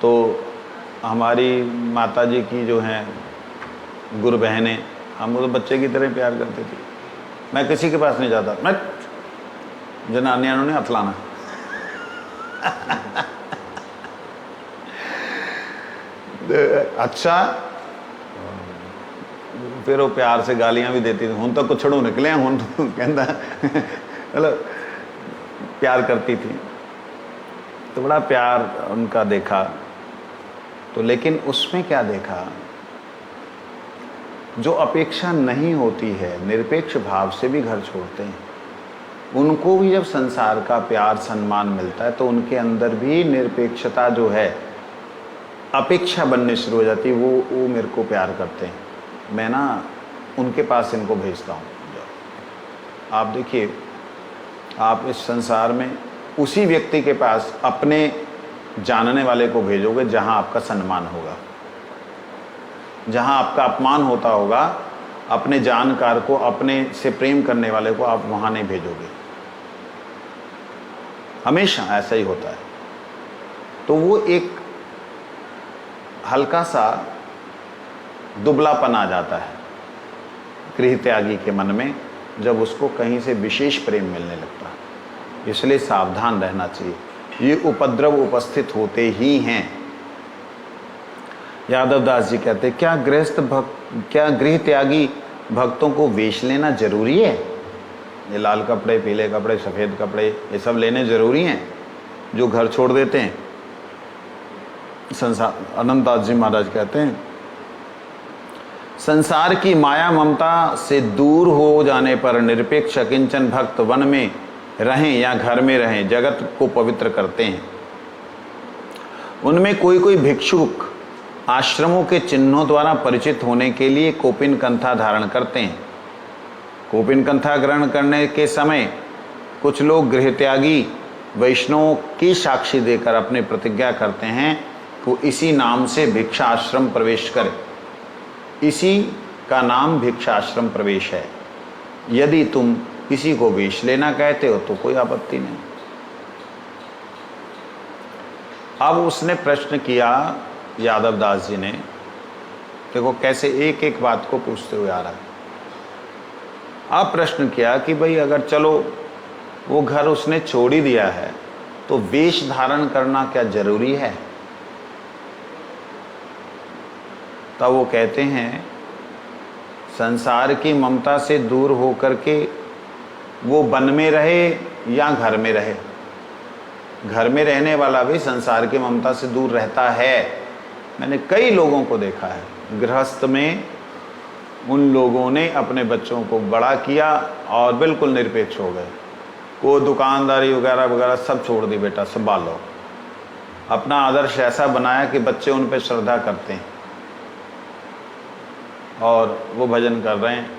तो हमारी माता जी की जो हैं गुरु बहनें, हम तो बच्चे की तरह प्यार करते थे। मैं किसी के पास नहीं जाता, मैं जनानियां ने हथलाना अच्छा, फिर वो प्यार से गालियां भी देती थी। हुण तो कुछड़ों निकले, हुण तो कहता मतलब प्यार करती थी, तो बड़ा प्यार उनका देखा। तो लेकिन उसमें क्या देखा, जो अपेक्षा नहीं होती है, निरपेक्ष भाव से भी घर छोड़ते हैं, उनको भी जब संसार का प्यार सम्मान मिलता है तो उनके अंदर भी निरपेक्षता जो है, अपेक्षा बनने शुरू हो जाती है। वो मेरे को प्यार करते हैं, मैं ना उनके पास इनको भेजता हूँ। आप देखिए, आप इस संसार में उसी व्यक्ति के पास अपने जानने वाले को भेजोगे जहाँ आपका सम्मान होगा। जहाँ आपका अपमान होता होगा, अपने जानकार को, अपने से प्रेम करने वाले को आप वहाँ नहीं भेजोगे। हमेशा ऐसा ही होता है। तो वो एक हल्का सा दुबलापन आ जाता है गृह त्यागी के मन में, जब उसको कहीं से विशेष प्रेम मिलने लगता है। इसलिए सावधान रहना चाहिए, ये उपद्रव उपस्थित होते ही हैं। यादव दास जी कहते हैं, क्या गृह त्यागी भक्तों को वेश लेना जरूरी है? ये लाल कपड़े, पीले कपड़े, सफ़ेद कपड़े, ये सब लेने ज़रूरी हैं जो घर छोड़ देते हैं। संसार, अनंतदास जी महाराज कहते हैं, संसार की माया ममता से दूर हो जाने पर निरपेक्ष किंचन भक्त वन में रहें या घर में रहें जगत को पवित्र करते हैं। उनमें कोई कोई भिक्षुक आश्रमों के चिन्हों द्वारा परिचित होने के लिए कोपिन कंथा धारण करते हैं। कोपिन कंथा ग्रहण करने के समय कुछ लोग गृहत्यागी वैष्णवों की साक्षी देकर अपनी प्रतिज्ञा करते हैं तो इसी नाम से भिक्षा आश्रम प्रवेश करें। इसी का नाम भिक्षा आश्रम प्रवेश है। यदि तुम किसी को वेश लेना कहते हो तो कोई आपत्ति नहीं। अब उसने प्रश्न किया यादव दास जी ने, देखो कैसे एक एक बात को पूछते हुए आ रहा है। अब प्रश्न किया कि भाई अगर चलो वो घर उसने छोड़ ही दिया है तो वेश धारण करना क्या जरूरी है? तब वो कहते हैं संसार की ममता से दूर होकर के वो वन में रहे या घर में रहे, घर में रहने वाला भी संसार की ममता से दूर रहता है। मैंने कई लोगों को देखा है, गृहस्थ में उन लोगों ने अपने बच्चों को बड़ा किया और बिल्कुल निरपेक्ष हो गए। वो दुकानदारी वगैरह वगैरह सब छोड़ दी, बेटा संभालो। अपना आदर्श ऐसा बनाया कि बच्चे उन पर श्रद्धा करते हैं और वो भजन कर रहे हैं,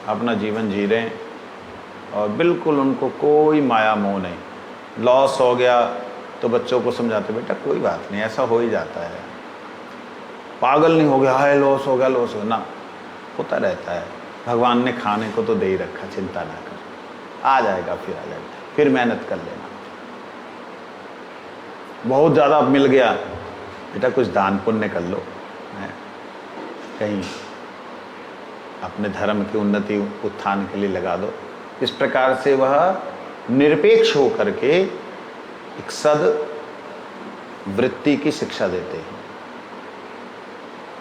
अपना जीवन जी रहे हैं और बिल्कुल उनको कोई माया मोह नहीं। लॉस हो गया तो बच्चों को समझाते, बेटा कोई बात नहीं, ऐसा हो ही जाता है। पागल नहीं हो गया, हाय लॉस हो गया, लॉस हो ना, होता रहता है। भगवान ने खाने को तो दे ही रखा, चिंता ना कर, आ जाएगा, फिर आ जाएगा, फिर मेहनत कर लेना। बहुत ज़्यादा मिल गया, बेटा कुछ दान पुण्य कर लो, कहीं अपने धर्म की उन्नति उत्थान के लिए लगा दो। इस प्रकार से वह निरपेक्ष होकर के एक सद वृत्ति की शिक्षा देते हैं।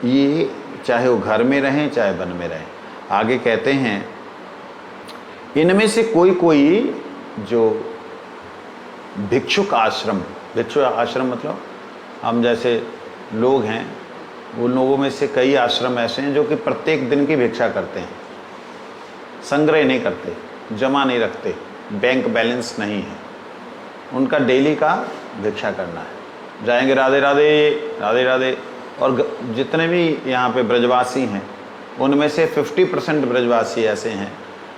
ये चाहे वो घर में रहें चाहे वन में रहें। आगे कहते हैं इनमें से कोई कोई जो भिक्षुक आश्रम, भिक्षुक आश्रम मतलब हम जैसे लोग हैं, उन लोगों में से कई आश्रम ऐसे हैं जो कि प्रत्येक दिन की भिक्षा करते हैं, संग्रह नहीं करते, जमा नहीं रखते, बैंक बैलेंस नहीं है, उनका डेली का भिक्षा करना है। जाएंगे राधे राधे राधे राधे। और जितने भी यहाँ पे ब्रजवासी हैं उनमें से 50% ब्रजवासी ऐसे हैं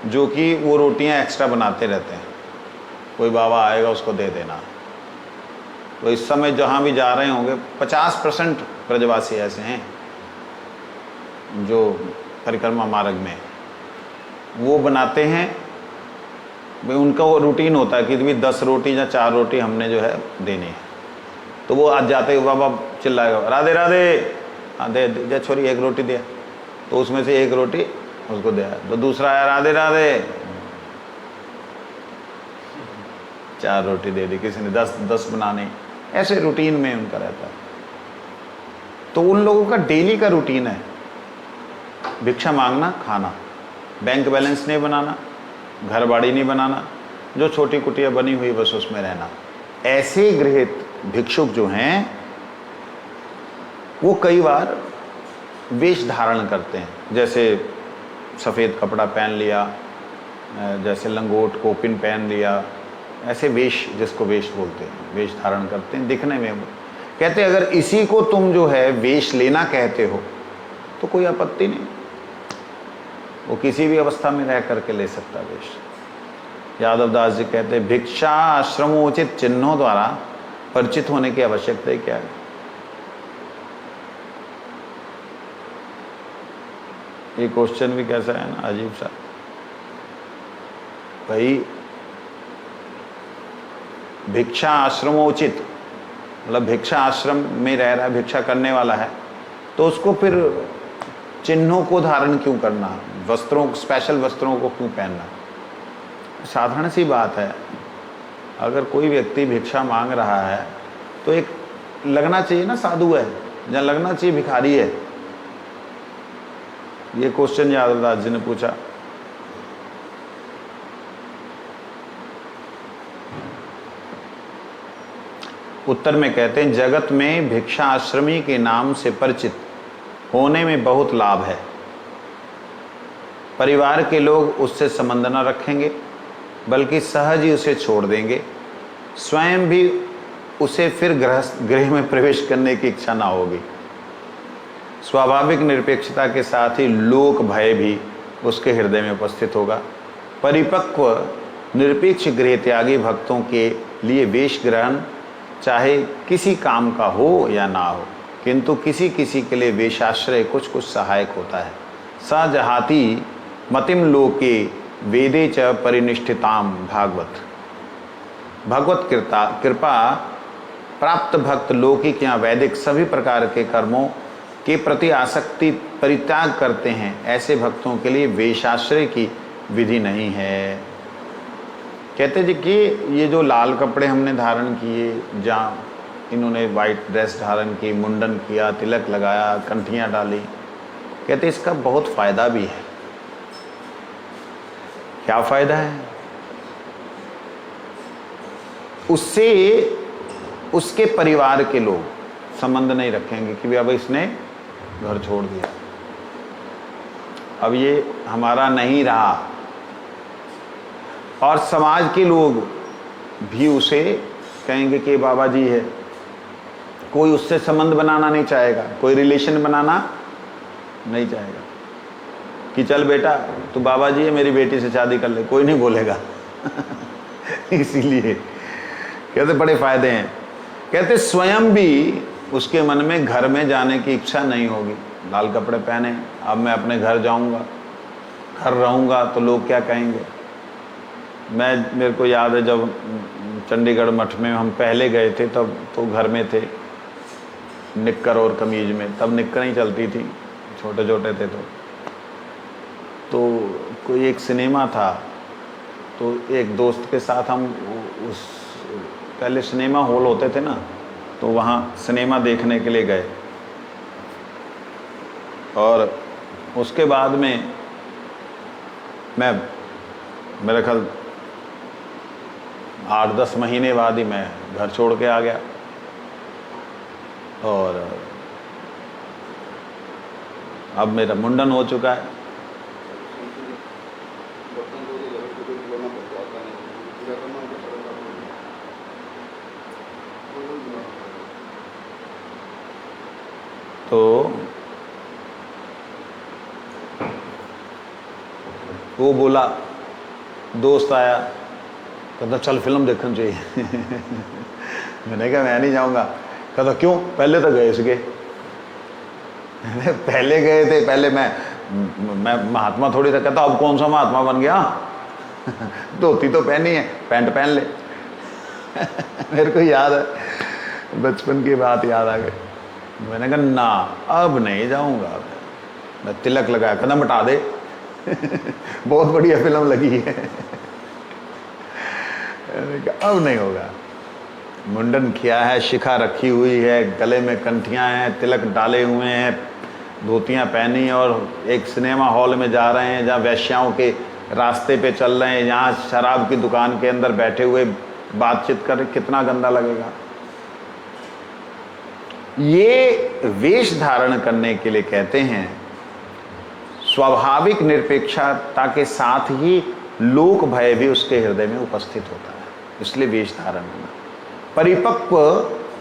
जो कि वो रोटियाँ एक्स्ट्रा बनाते रहते हैं, कोई बाबा आएगा उसको दे देना। तो इस समय जहाँ भी जा रहे होंगे 50% ब्रजवासी ऐसे हैं जो परिक्रमा मार्ग में वो बनाते हैं। भाई उनका वो रूटीन होता है कि भी 10 रोटी या 4 रोटी हमने जो है देनी है। तो वो आज जाते हुए बाबा चिल्लाएगा राधे राधे, हाँ दे छोरी 1 रोटी दिया, तो उसमें से 1 रोटी उसको दिया, तो दूसरा आया राधे राधे, 4 रोटी दे दी, किसी ने 10 बनाने, ऐसे रूटीन में उनका रहता है। तो उन लोगों का डेली का रूटीन है भिक्षा मांगना, खाना, बैंक बैलेंस नहीं बनाना, घर बाड़ी नहीं बनाना, जो छोटी कुटिया बनी हुई बस उसमें रहना। ऐसे गृहित भिक्षुक जो हैं वो कई बार वेश धारण करते हैं, जैसे सफ़ेद कपड़ा पहन लिया, जैसे लंगोट कोपिन पहन लिया, ऐसे वेश जिसको वेश बोलते हैं, वेश धारण करते हैं दिखने में। कहते अगर इसी को तुम जो है वेश लेना कहते हो तो कोई आपत्ति नहीं, वो किसी भी अवस्था में रह करके ले सकता वेश। यादव दास जी कहते हैं भिक्षा आश्रमोचित चिन्हों द्वारा परिचित होने की आवश्यकता क्या है? ये क्वेश्चन भी कैसा है ना, अजीब सा। भाई भिक्षा आश्रमोचित मतलब भिक्षा आश्रम में रह रहा है, भिक्षा करने वाला है, तो उसको फिर चिन्हों को धारण क्यों करना, वस्त्रों, स्पेशल वस्त्रों को क्यों पहनना? साधारण सी बात है, अगर कोई व्यक्ति भिक्षा मांग रहा है तो एक लगना चाहिए ना साधु है, या लगना चाहिए भिखारी है। ये क्वेश्चन यादव दास जी ने पूछा। उत्तर में कहते हैं, जगत में भिक्षाश्रमी के नाम से परिचित होने में बहुत लाभ है। परिवार के लोग उससे संबंध न रखेंगे, बल्कि सहज ही उसे छोड़ देंगे। स्वयं भी उसे फिर गृह में प्रवेश करने की इच्छा ना होगी। स्वाभाविक निरपेक्षता के साथ ही लोक भय भी उसके हृदय में उपस्थित होगा। परिपक्व निरपेक्ष गृह त्यागी भक्तों के लिए वेश ग्रहण चाहे किसी काम का हो या ना हो, किंतु किसी किसी के लिए वेशाश्रय कुछ कुछ सहायक होता है। स जहाति मतिम लोके वेदे च परिनिष्ठिताम भागवत। भगवत कृपा प्राप्त भक्त लौकिक या वैदिक सभी प्रकार के कर्मों के प्रति आसक्ति परित्याग करते हैं। ऐसे भक्तों के लिए वेशाश्रय की विधि नहीं है। कहते जी कि ये जो लाल कपड़े हमने धारण किए, जहाँ इन्होंने वाइट ड्रेस धारण की, मुंडन किया, तिलक लगाया, कंठियाँ डाली, कहते इसका बहुत फायदा भी है। क्या फायदा है? उससे उसके परिवार के लोग संबंध नहीं रखेंगे कि अब इसने घर छोड़ दिया, अब ये हमारा नहीं रहा, और समाज के लोग भी उसे कहेंगे कि बाबा जी है। कोई उससे संबंध बनाना नहीं चाहेगा, कोई रिलेशन बनाना नहीं चाहेगा कि चल बेटा तू बाबा जी है, मेरी बेटी से शादी कर ले, कोई नहीं बोलेगा। इसीलिए कहते बड़े फायदे हैं। कहते स्वयं भी उसके मन में घर में जाने की इच्छा नहीं होगी। लाल कपड़े पहने, अब मैं अपने घर जाऊंगा, घर रहूंगा तो लोग क्या कहेंगे। मेरे को याद है जब चंडीगढ़ मठ में हम पहले गए थे, तब तो घर में थे निक्कर और कमीज में, तब निक्कर ही चलती थी, छोटे छोटे थे। तो कोई एक सिनेमा था, तो एक दोस्त के साथ हम उस पहले सिनेमा हॉल होते थे ना, तो वहाँ सिनेमा देखने के लिए गए, और उसके बाद में मैं मेरे ख्याल 8-10 महीने बाद ही मैं घर छोड़ के आ गया। और अब मेरा मुंडन हो चुका है। तो वो बोला, दोस्त आया, कहता चल फिल्म देखना चाहिए। मैंने कहा मैं नहीं जाऊंगा। कहता क्यों? पहले तो गए इसके। पहले गए थे, पहले मैं महात्मा थोड़ी था। कहता अब कौन सा महात्मा बन गया? धोती तो पहनी है, पैंट पहन ले। मेरे को याद है, बचपन की बात याद आ गई। मैंने कहा ना अब नहीं जाऊंगा। मैं तिलक लगाया, कदम हटा दे। बहुत बढ़िया फिल्म लगी है। अब नहीं होगा। मुंडन किया है, शिखा रखी हुई है, गले में कंठियां हैं, तिलक डाले हुए हैं, धोतियां पहनी, और एक सिनेमा हॉल में जा रहे हैं जहाँ वैश्याओं के रास्ते पे चल रहे हैं, यहाँ शराब की दुकान के अंदर बैठे हुए बातचीत कर, कितना गंदा लगेगा। ये वेश धारण करने के लिए कहते हैं स्वाभाविक निरपेक्षता के साथ ही लोक भय भी उसके हृदय में उपस्थित होता है, इसलिए वेश धारण करना। परिपक्व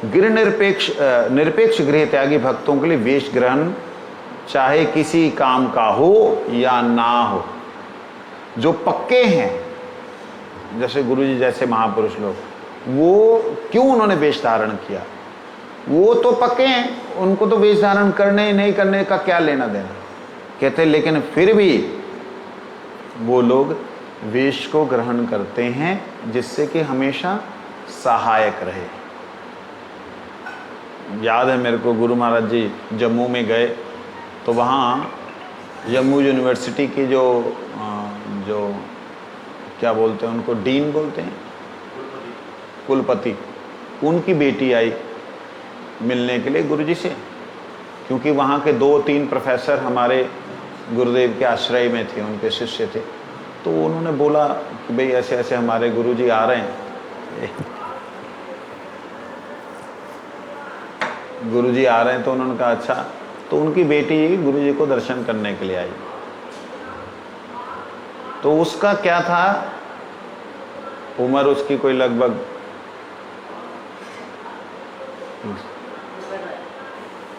गृह निरपेक्ष गृह त्यागी भक्तों के लिए वेश ग्रहण चाहे किसी काम का हो या ना हो। जो पक्के हैं, जैसे गुरुजी जैसे महापुरुष लोग, वो क्यों उन्होंने वेश धारण किया? वो तो पक्के हैं, उनको तो वेश धारण करने नहीं करने का क्या लेना देना। कहते लेकिन फिर भी वो लोग वेश को ग्रहण करते हैं जिससे कि हमेशा सहायक रहे। याद है मेरे को, गुरु महाराज जी जम्मू में गए तो वहाँ जम्मू यूनिवर्सिटी की जो क्या बोलते हैं उनको, डीन बोलते हैं, कुलपति, उनकी बेटी आई मिलने के लिए गुरुजी से, क्योंकि वहाँ के 2-3 प्रोफेसर हमारे गुरुदेव के आश्रय में थे, उनके शिष्य थे। तो उन्होंने बोला कि भाई ऐसे ऐसे हमारे गुरुजी आ रहे हैं। गुरुजी आ रहे हैं, तो उन्होंने कहा अच्छा। तो उनकी बेटी गुरुजी को दर्शन करने के लिए आई। तो उसका क्या था, उम्र उसकी कोई लगभग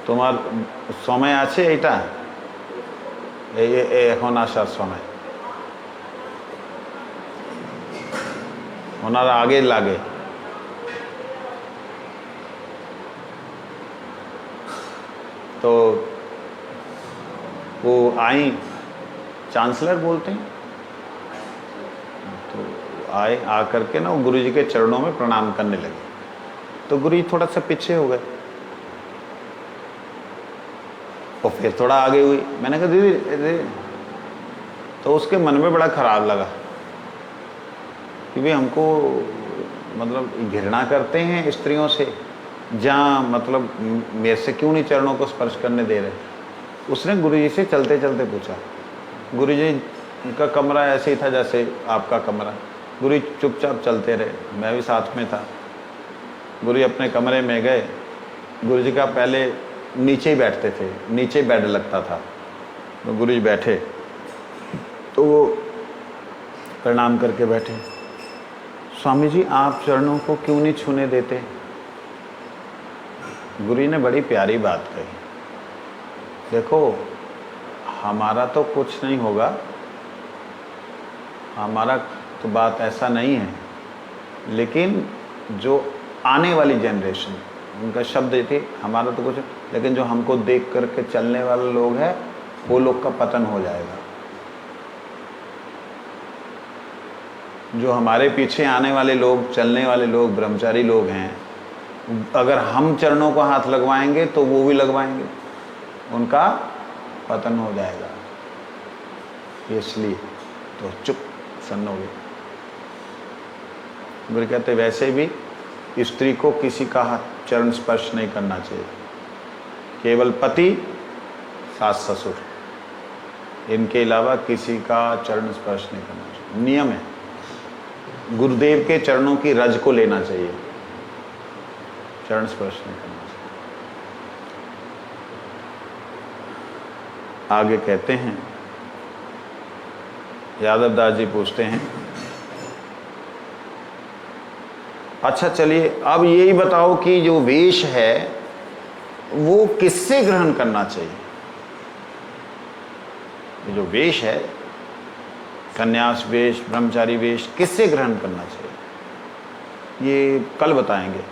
তোমার সময় আছে এটা এখন আসার সময়, ওনার আগে লাগে। तो वो आई, चांसलर बोलते हैं, तो आए, आकर के ना वो गुरुजी के चरणों में प्रणाम करने लगे। तो गुरुजी थोड़ा सा पीछे हो गए और फिर थोड़ा आगे हुई। मैंने कहा दीदी दीदी, तो उसके मन में बड़ा खराब लगा कि भाई हमको मतलब घृणा करते हैं स्त्रियों से, जहाँ मतलब मेरे से क्यों नहीं चरणों को स्पर्श करने दे रहे। उसने गुरुजी से चलते चलते पूछा। गुरुजी का कमरा ऐसे ही था जैसे आपका कमरा। गुरुजी चुपचाप चलते रहे, मैं भी साथ में था। गुरुजी अपने कमरे में गए। गुरुजी का पहले नीचे ही बैठते थे, नीचे बेड लगता था, तो गुरुजी बैठे तो वो प्रणाम करके बैठे। स्वामी जी आप चरणों को क्यों नहीं छूने देते। गुरुजी ने बड़ी प्यारी बात कही, देखो हमारा तो कुछ नहीं होगा, हमारा तो बात ऐसा नहीं है, लेकिन जो आने वाली जनरेशन, उनका शब्द ये थे, हमारा तो कुछ, लेकिन जो हमको देख करके चलने वाले लोग हैं वो लोग का पतन हो जाएगा। जो हमारे पीछे आने वाले लोग, चलने वाले लोग, ब्रह्मचारी लोग हैं, अगर हम चरणों को हाथ लगवाएंगे तो वो भी लगवाएंगे, उनका पतन हो जाएगा। इसलिए तो चुप सन्न हो गए। गुरु कहते वैसे भी स्त्री को किसी का हाथ चरण स्पर्श नहीं करना चाहिए, केवल पति सास ससुर, इनके अलावा किसी का चरण स्पर्श नहीं करना चाहिए। नियम है, गुरुदेव के चरणों की रज को लेना चाहिए, चरण स्पर्श नहीं करना चाहिए। आगे कहते हैं, यादव दास जी पूछते हैं, अच्छा चलिए अब यही बताओ कि जो वेश है वो किससे ग्रहण करना चाहिए। ये जो वेश है, संन्यास वेश, ब्रह्मचारी वेश, किससे ग्रहण करना चाहिए ये कल बताएंगे।